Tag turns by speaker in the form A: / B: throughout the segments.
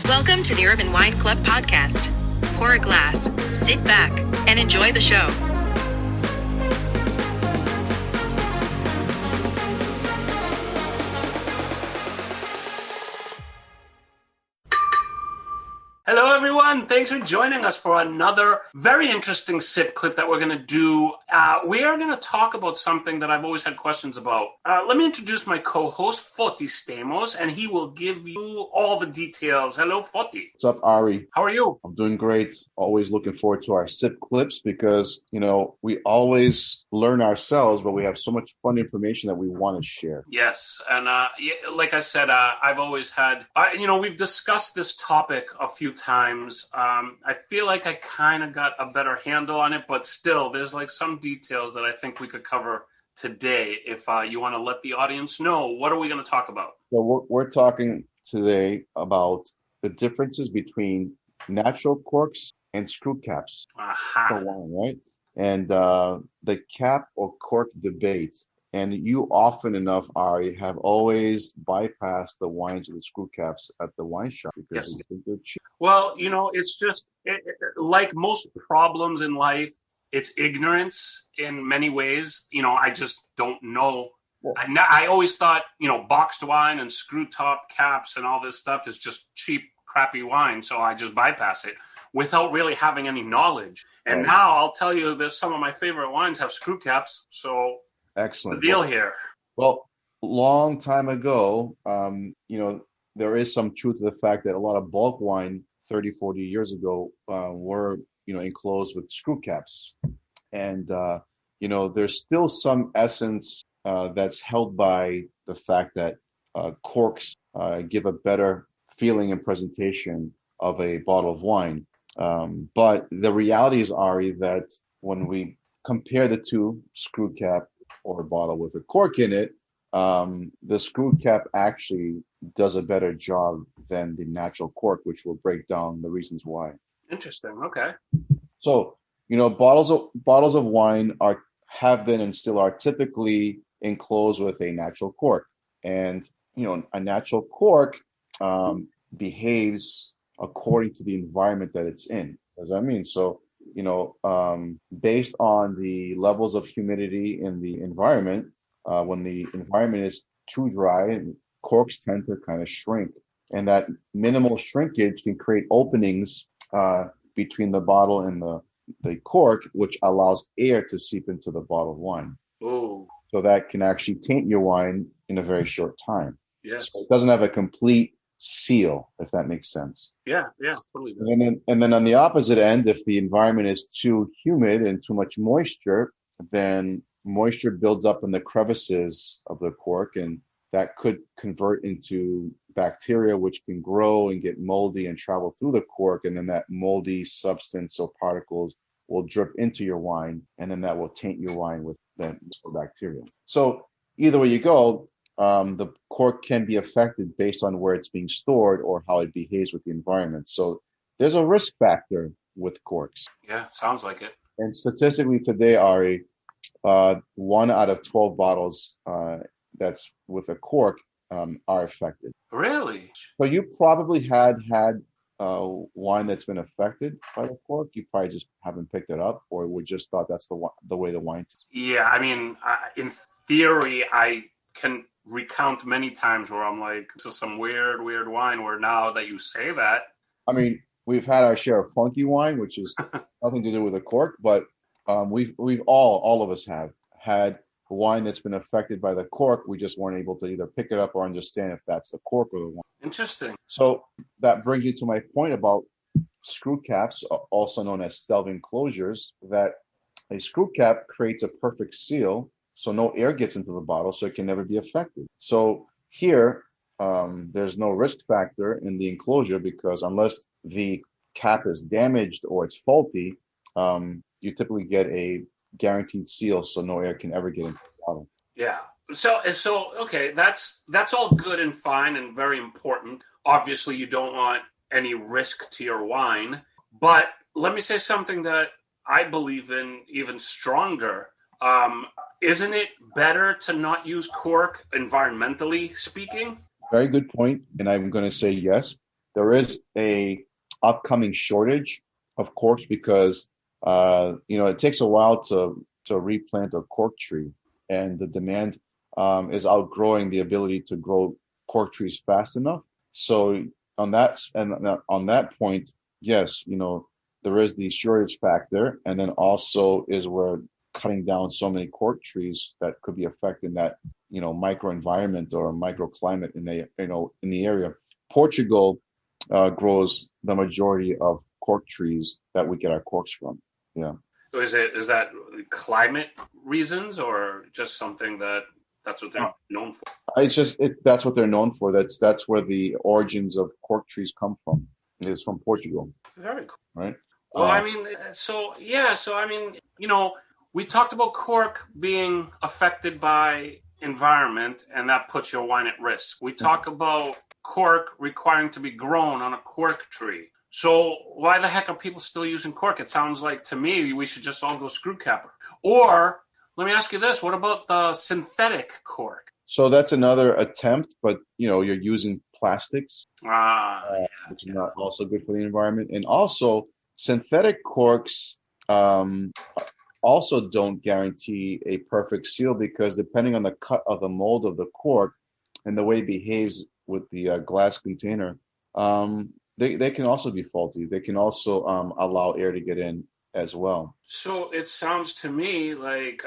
A: Welcome to the Urban Wine Club podcast. Pour a glass, sit back, and enjoy the show.
B: Hello, everyone. Thanks for joining us for another very interesting sip clip that we're going to do. We are going to talk about something that I've always had questions about. Let me introduce my co-host, Foti Stamos, and he will give you all the details. Hello, Foti.
C: What's up, Ari?
B: How are you?
C: I'm doing great. Always looking forward to our sip clips because, we always learn ourselves, but we have so much fun information that we want to share.
B: Yes. And like I said, I've always had, we've discussed this topic a few times. I feel like I kind of got a better handle on it, but still there's like some details that I think we could cover today. If you want to let the audience know, what are we going to talk about?
C: So we're talking today about the differences between natural corks and screw caps for wine, right? And the cap or cork debate. And you often enough, Ari, have always bypassed the wines with the screw caps at the wine shop because you think they're cheap.
B: Well, it's just like most problems in life, it's ignorance in many ways. I just don't know. Well, I always thought, boxed wine and screw top caps and all this stuff is just cheap, crappy wine. So I just bypass it without really having any knowledge. And now I'll tell you that some of my favorite wines have screw caps. So
C: excellent.
B: The deal here.
C: Well, long time ago, there is some truth to the fact that a lot of bulk wine 30, 40 years ago were, enclosed with screw caps. And, there's still some essence that's held by the fact that corks give a better feeling and presentation of a bottle of wine. But the reality is, Ari, that when we compare the two, screw cap or a bottle with a cork in it, the screw cap actually does a better job than the natural cork, which will break down the reasons why.
B: Interesting. Okay.
C: So, bottles of wine have been and still are typically enclosed with a natural cork. And, a natural cork behaves according to the environment that it's in. What does that mean? So, based on the levels of humidity in the environment, when the environment is too dry, corks tend to kind of shrink. And that minimal shrinkage can create openings between the bottle and the cork, which allows air to seep into the bottle of wine.
B: Ooh.
C: So that can actually taint your wine in a very short time.
B: Yes.
C: So it doesn't have a complete seal, if that makes sense.
B: Yeah, totally.
C: And then on the opposite end, if the environment is too humid and too much moisture, then moisture builds up in the crevices of the cork, and that could convert into bacteria, which can grow and get moldy and travel through the cork, and then that moldy substance or particles will drip into your wine, and then that will taint your wine with that bacteria. So either way you go, the cork can be affected based on where it's being stored or how it behaves with the environment. So there's a risk factor with corks.
B: Yeah, sounds like it.
C: And statistically today, Ari, 1 out of 12 bottles that's with a cork are affected.
B: Really?
C: So you probably had wine that's been affected by the cork. You probably just haven't picked it up, or we just thought that's the way the wine.
B: Yeah, I mean, in theory, I can recount many times where I'm like, this is some weird wine, where now that you say that.
C: I mean, we've had our share of funky wine, which is nothing to do with a cork, but we've all of us have had wine that's been affected by the cork. We just weren't able to either pick it up or understand if that's the cork or the wine.
B: Interesting.
C: So that brings you to my point about screw caps, also known as stealth enclosures, that a screw cap creates a perfect seal, so no air gets into the bottle, so it can never be affected. So here, there's no risk factor in the enclosure because unless the cap is damaged or it's faulty, you typically get a guaranteed seal, so no air can ever get into the bottle.
B: Yeah. So okay, that's all good and fine and very important. Obviously, you don't want any risk to your wine, but let me say something that I believe in even stronger. Isn't it better to not use cork environmentally speaking?
C: Very good point, and I'm going to say yes. there is a upcoming shortage of corks because it takes a while to replant a cork tree, and the demand is outgrowing the ability to grow cork trees fast enough. So on that point, yes, there is the shortage factor, and then also is where cutting down so many cork trees that could be affecting that microenvironment or microclimate in the area. Portugal grows the majority of cork trees that we get our corks from. Yeah.
B: So is that climate reasons or just something that's what they're known for?
C: That's what they're known for. That's where the origins of cork trees come from. It is from Portugal.
B: Very cool.
C: Right.
B: Well, we talked about cork being affected by environment, and that puts your wine at risk. We talk about cork requiring to be grown on a cork tree. So why the heck are people still using cork? It sounds like to me we should just all go screw capper. Or let me ask you this: what about the synthetic cork?
C: So that's another attempt, but you're using plastics, which is not also good for the environment. And also, synthetic corks also don't guarantee a perfect seal because depending on the cut of the mold of the cork and the way it behaves with the glass container, they can also be faulty. They can also allow air to get in as well.
B: So it sounds to me like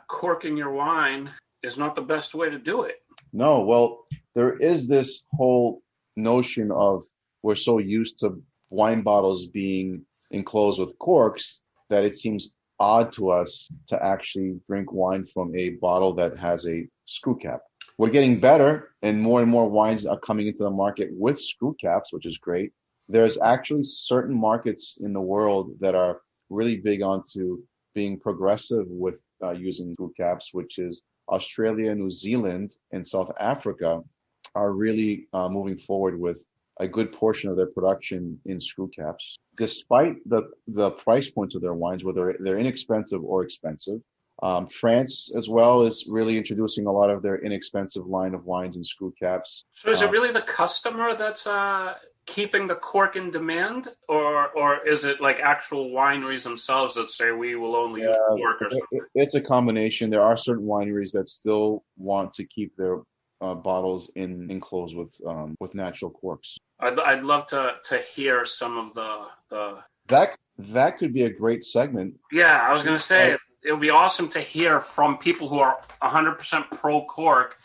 B: corking your wine is not the best way to do it.
C: No, well, there is this whole notion of we're so used to wine bottles being enclosed with corks that it seems odd to us to actually drink wine from a bottle that has a screw cap. We're getting better, and more wines are coming into the market with screw caps, which is great. There's actually certain markets in the world that are really big onto being progressive with using screw caps, which is Australia, New Zealand, and South Africa are really moving forward with a good portion of their production in screw caps, despite the price points of their wines, whether they're inexpensive or expensive. France as well is really introducing a lot of their inexpensive line of wines in screw caps.
B: So is it really the customer that's keeping the cork in demand, or is it like actual wineries themselves that say we will only use cork?
C: It's a combination. There are certain wineries that still want to keep their bottles enclosed with natural corks.
B: I'd love to hear some of the
C: that could be a great segment.
B: Yeah, I was going to say it would be awesome to hear from people who are 100% pro cork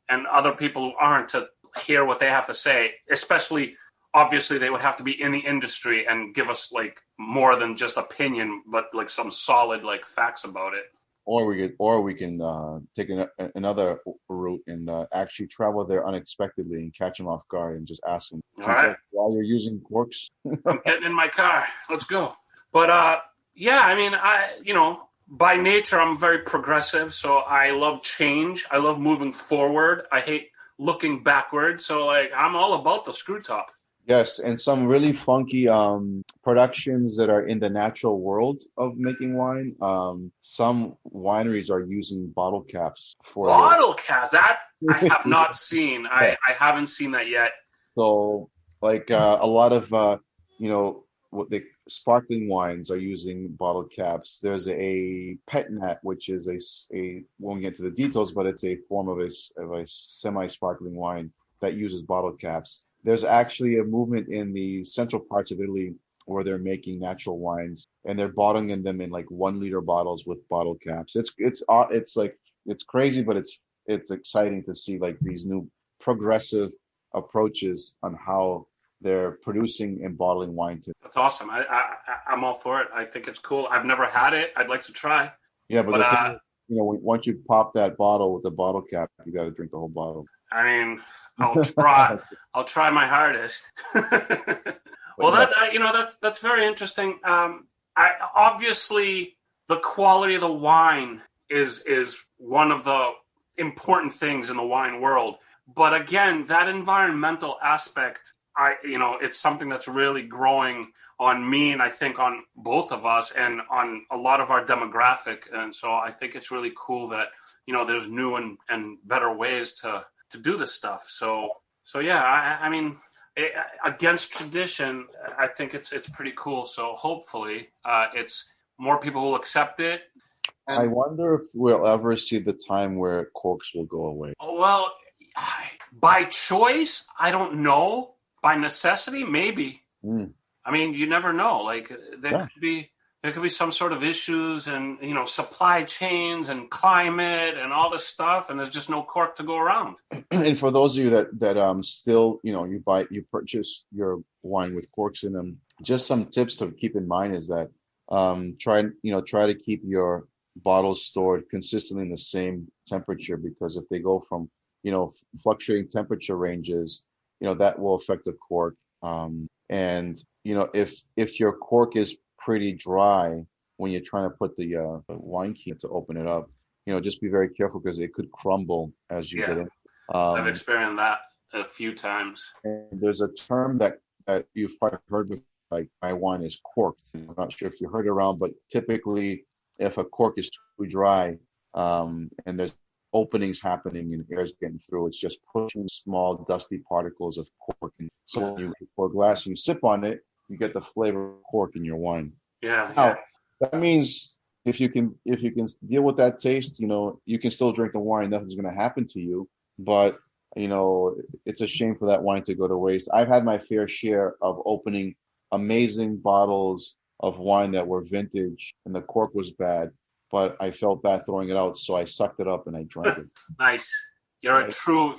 B: and other people who aren't, to hear what they have to say. Especially, obviously, they would have to be in the industry and give us like more than just opinion, but like some solid like facts about it.
C: Or we can take another route and actually travel there unexpectedly and catch them off guard and just ask them,
B: all right,
C: while you're using corks.
B: I'm getting in my car. Let's go. But I mean, by nature, I'm very progressive, so I love change. I love moving forward. I hate looking backwards. So like, I'm all about the screw top.
C: Yes, and some really funky productions that are in the natural world of making wine. Some wineries are using bottle caps for
B: caps. That I have not seen. I haven't seen that yet.
C: So, like a lot of what the sparkling wines are using bottle caps. There's a pet nat, which is a won't get to the details, but it's a form of a semi-sparkling wine that uses bottle caps. There's actually a movement in the central parts of Italy where they're making natural wines and they're bottling them in like 1 liter bottles with bottle caps. It's crazy, but it's exciting to see like these new progressive approaches on how they're producing and bottling wine.
B: That's awesome. I'm all for it. I think it's cool. I've never had it. I'd like to try.
C: Yeah, but the thing is, once you pop that bottle with the bottle cap, you got to drink the whole bottle.
B: I mean, I'll try. I'll try my hardest. Well, that's very interesting. Obviously, the quality of the wine is one of the important things in the wine world. But again, that environmental aspect, it's something that's really growing on me, and I think on both of us, and on a lot of our demographic. And so I think it's really cool that there's new and better ways to do this stuff. So yeah, I mean, against tradition, I think it's pretty cool. So hopefully, it's more people will accept it. And,
C: I wonder if we'll ever see the time where corks will go away.
B: well, by choice, I don't know. By necessity, maybe. I mean, you never know. Like there could be some sort of issues and supply chains and climate and all this stuff, and there's just no cork to go around.
C: And for those of you that still you purchase your wine with corks in them, just some tips to keep in mind is that try to keep your bottles stored consistently in the same temperature, because if they go from fluctuating temperature ranges, that will affect the cork. And if your cork is pretty dry when you're trying to put the wine key to open it up, just be very careful because it could crumble as you get in.
B: I've experienced that a few times.
C: And there's a term that you've probably heard before, like my wine is corked. I'm not sure if you heard it around, but typically if a cork is too dry and there's openings happening and air's getting through, it's just pushing small dusty particles of cork. And so when you pour a glass and you sip on it, you get the flavor of cork in your wine. Now, that means if you can deal with that taste, you can still drink the wine. Nothing's going to happen to you. But it's a shame for that wine to go to waste. I've had my fair share of opening amazing bottles of wine that were vintage, and the cork was bad, but I felt bad throwing it out, so I sucked it up and I drank it.
B: Nice. You're a true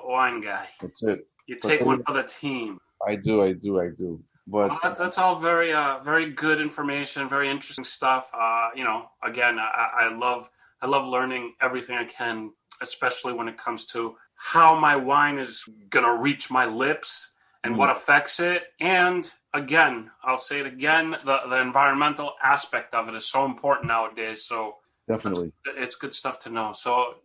B: wine guy.
C: That's it.
B: You take one for the team.
C: I do. But
B: that's all very good information, very interesting stuff. Again, I love learning everything I can, especially when it comes to how my wine is gonna reach my lips and what affects it. And again, I'll say it again, the environmental aspect of it is so important nowadays. So
C: definitely,
B: it's good stuff to know. So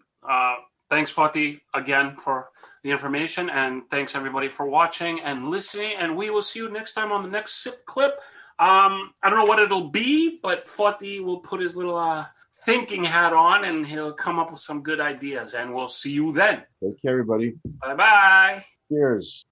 B: thanks, Foti, again for the information, and thanks everybody for watching and listening. And we will see you next time on the next sip clip. I don't know what it'll be, but Foti will put his little thinking hat on and he'll come up with some good ideas. And we'll see you then.
C: Take care, everybody.
B: Bye-bye.
C: Cheers.